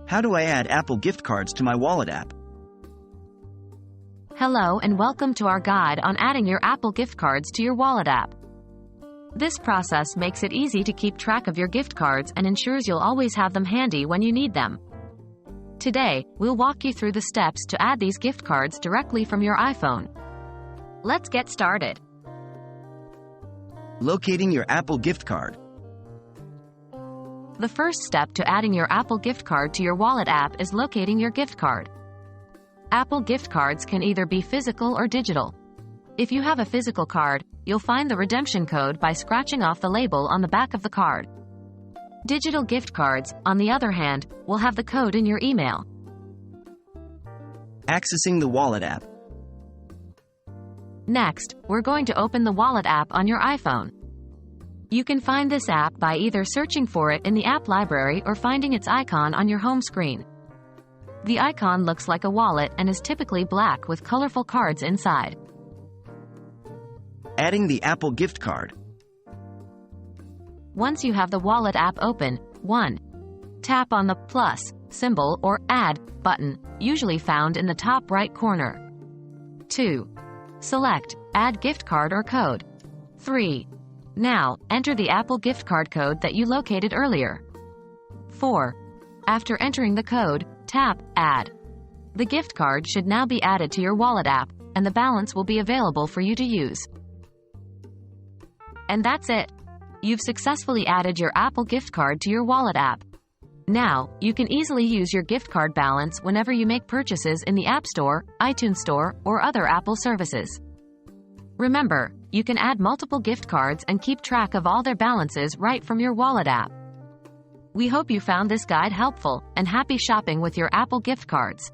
How do I add Apple gift cards to my Wallet app? Hello and welcome to our guide on adding your Apple gift cards to your Wallet app. This process makes it easy to keep track of your gift cards and ensures you'll always have them handy when you need them. Today, we'll walk you through the steps to add these gift cards directly from your iPhone. Let's get started. Locating your Apple gift card. The first step to adding your Apple gift card to your Wallet app is locating your gift card. Apple gift cards can either be physical or digital. If you have a physical card, you'll find the redemption code by scratching off the label on the back of the card. Digital gift cards, on the other hand, will have the code in your email. Accessing the Wallet app. Next, we're going to open the Wallet app on your iPhone. You can find this app by either searching for it in the app library or finding its icon on your home screen. The icon looks like a wallet and is typically black with colorful cards inside. Adding the Apple gift card. Once you have the Wallet app open, 1. Tap on the plus symbol or add button, usually found in the top right corner. 2. Select add gift card or code. 3. Now, enter the Apple gift card code that you located earlier. 4. After entering the code, tap add. The gift card should now be added to your Wallet app, and the balance will be available for you to use. And that's it. You've successfully added your Apple gift card to your Wallet app. Now, you can easily use your gift card balance whenever you make purchases in the App Store, iTunes Store, or other Apple services. Remember, you can add multiple gift cards and keep track of all their balances right from your Wallet app. We hope you found this guide helpful, and happy shopping with your Apple gift cards.